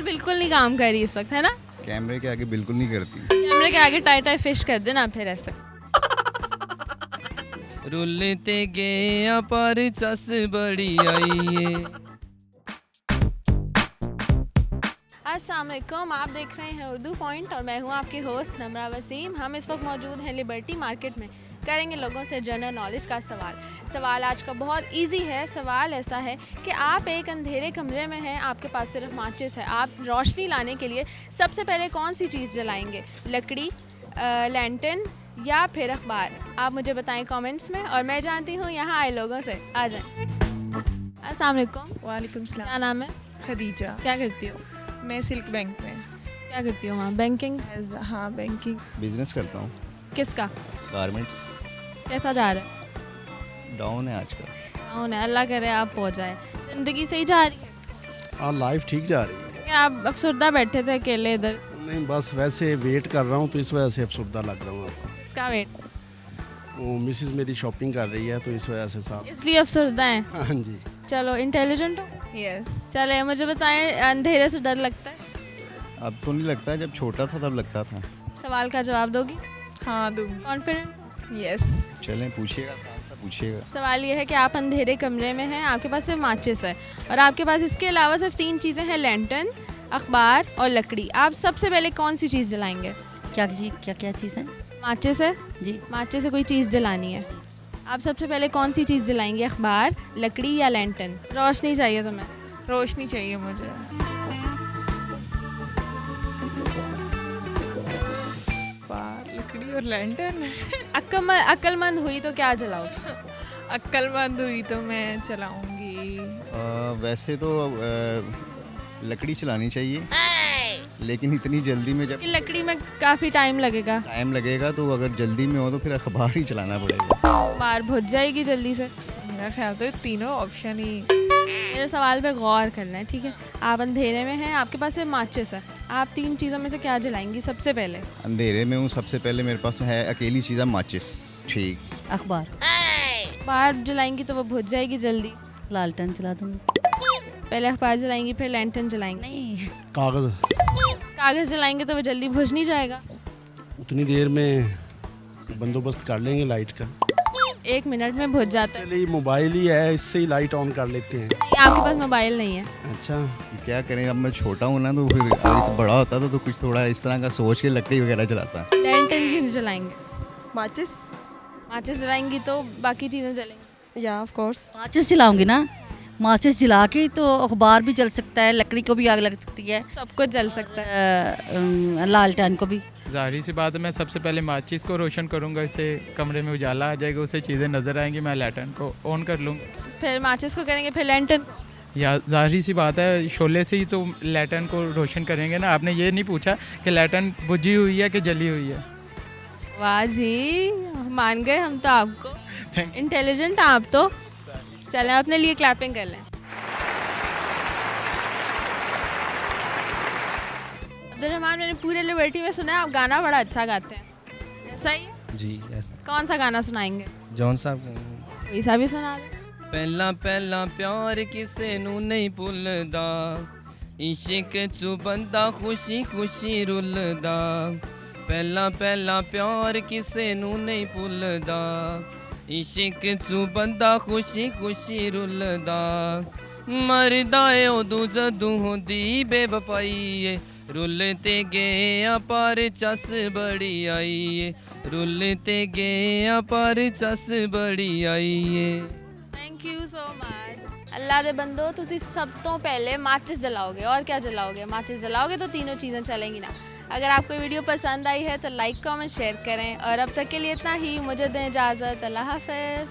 आजकल बिल्कुल नहीं काम कर रही इस वक्त, है ना? कैमरे के आगे बिल्कुल नहीं करती। कैमरे के आगे टाई टाई फिश कर देना फिर ऐसे। रुलते गए पर चस बड़ी आई है। अस्सलाम वालेकुम, आप देख रहे हैं उर्दू पॉइंट और मैं हूं आपकी होस्ट नमरा वसीम। हम इस वक्त मौजूद हैं लिबर्टी मार्केट में। करेंगे लोगों से जनरल नॉलेज का सवाल आज का बहुत इजी है। सवाल ऐसा है कि आप एक अंधेरे कमरे में हैं, आपके पास सिर्फ माचिस है। आप रोशनी लाने के लिए सबसे पहले कौन सी चीज़ जलाएंगे? लकड़ी, लैंटर्न या फिर अखबार? आप मुझे बताएं कमेंट्स में और मैं जानती हूँ यहाँ आए लोगों से। आ जाएं। अस्सलाम वालेकुम। वालेकुम सलाम। क्या नाम है? खदीजा। क्या करती हो? मैं सिल्क बैंक में। क्या करती हो वहाँ? बैंकिंग? हाँ, बैंकिंग। बिजनेस करता हूँ, किसका? गारमेंट्स। कैसा जा रहा है? डाउन है आजकल। डाउन है, अल्लाह करे आप पहुँच जाए। ज़िंदगी सही जा रही है? हाँ, लाइफ ठीक जा रही है। क्या आप अफसरदा बैठे थे अकेले इधर? नहीं, बस वैसे वेट कर रहा हूँ तो इस वजह से अफसरदा लग रहा हूँ आपको। इसका वेट? वो मिसेस मेरी शॉपिंग कर रही है तो इस वजह से साहब। इसलिए अफसरदा हैं? हाँ जी। चलो, इंटेलिजेंट हो? यस। चले, मुझे बताएं, अंधेरे से डर लगता है? अब तो नहीं लगता, जब छोटा था तब लगता था। सवाल का जवाब दोगी? हाँ, दूँगी। कॉन्फिडेंट? यस। चलें, पूछिएगा, साथ साथ पूछिएगा। सवाल ये है कि आप अंधेरे कमरे में हैं, आपके पास सिर्फ माचिस है और आपके पास इसके अलावा सिर्फ 3 चीज़ें हैं, लैंटर्न, अखबार और लकड़ी। आप सबसे पहले कौन सी चीज़ जलाएंगे? क्या चीज़ है माचिस है जी? माचिस से कोई चीज़ जलानी है। आप सबसे पहले कौन सी चीज़ जलाएंगे? अखबार, लकड़ी या लैंटर्न? रोशनी चाहिए तुम्हें? रोशनी चाहिए मुझे। बार लकड़ी और लैंटर्न। अक्लमंद हुई तो क्या जलाओगे? अक्लमंद हुई तो मैं चलाऊंगी। वैसे तो लकड़ी चलानी चाहिए, लेकिन इतनी जल्दी में जब कि लकड़ी में काफ़ी टाइम लगेगा। टाइम लगेगा तो अगर जल्दी में हो तो फिर अखबार ही चलाना पड़ेगा। बार बुझ जाएगी जल्दी से। मेरा ख्याल तो ये तीनों ऑप्शन ही। मेरे सवाल पे गौर करना है, ठीक है? आप अंधेरे में हैं, आपके पास सिर्फ माचिस है। आप 3 चीज़ों में से क्या जलाएंगी सबसे पहले? अंधेरे में हूँ, सबसे पहले मेरे पास है अकेली चीज़ है माचिस। ठीक। अखबार। बार जलाएंगी तो वो बुझ जाएगी जल्दी। लालटेन चला दूँगी। पहले अखबार जलाएंगी फिर लैंटर्न जलाएंगी? नहीं, कागज़। कागज़ जलाएंगे तो वो जल्दी बुझ नहीं जाएगा। उतनी देर में बंदोबस्त कर लेंगे लाइट का। 1 मिनट में बुझ जाता है। चलिए, मोबाइल ही है, इससे ही लाइट ऑन कर लेते हैं। नहीं, आपके पास मोबाइल नहीं है। अच्छा। क्या करें, अब मैं छोटा हूँ ना, तो फिर अभी तो बड़ा होता था तो कुछ थोड़ा इस तरह का सोच के लकड़ी वगैरह जलाता। लैंटर्न क्यों नहीं जलाएंगे? माचिस। माचिस जलाएंगी तो बाकी चीज़ें जलेंगी। या ऑफ कोर्स। माचिस जलाऊंगी ना। माचिस जला के तो अखबार भी जल सकता है, लकड़ी को भी आग लग सकती है, सब कुछ जल सकता है। लालटेन को भी। ज़ाहिर सी बात है, मैं सबसे पहले माचिस को रोशन करूँगा, इससे कमरे में उजाला आ जाएगा, उससे चीज़ें नज़र आएंगी, मैं लैटर्न को ऑन कर लूँगा। फिर माचिस को करेंगे, फिर लैंटर्न। या ज़ाहिर सी बात है, शोले से ही तो लैटर्न को रोशन करेंगे ना। आपने ये नहीं पूछा कि लैटर्न बुझी हुई है कि जली हुई है। वाह जी, मान गए हम तो आपको। थैंक इंटेलिजेंट आप तो। चलें, अपने लिए क्लैपिंग कर लें। अब्दुर्रहमान, मैंने पूरे लिबर्टी में सुना है आप गाना बड़ा अच्छा गाते हैं, ऐसा ही है? जी यस। कौन सा गाना सुनाएंगे? जॉन साहब। कोई सा भी सुना दे। पहला पहला प्यार किसे नू नहीं भुलदा, इश्क चू बंदा खुशी खुशी रुलदा। पहला पहला प्यार किसे नू नहीं भुलदा, इश्क चू बंदा खुशी खुशी रुलदा। मरदा ए उदू जदू होंदी बेवफाई ए, रुलते गए पर चस बड़ी आई ए, रुलते गए पर चस बड़ी आई ए। Thank you so much. Allah दे बंदो, तुसी सब तो पहले माचिस जलाओगे। और क्या जलाओगे? माचिस जलाओगे तो तीनों चीज़ें चलेंगी ना। अगर आपको वीडियो पसंद आई है तो लाइक कमेंट शेयर करें और अब तक के लिए इतना ही। मुझे दें इजाज़त। अल्लाह हाफ़िज़।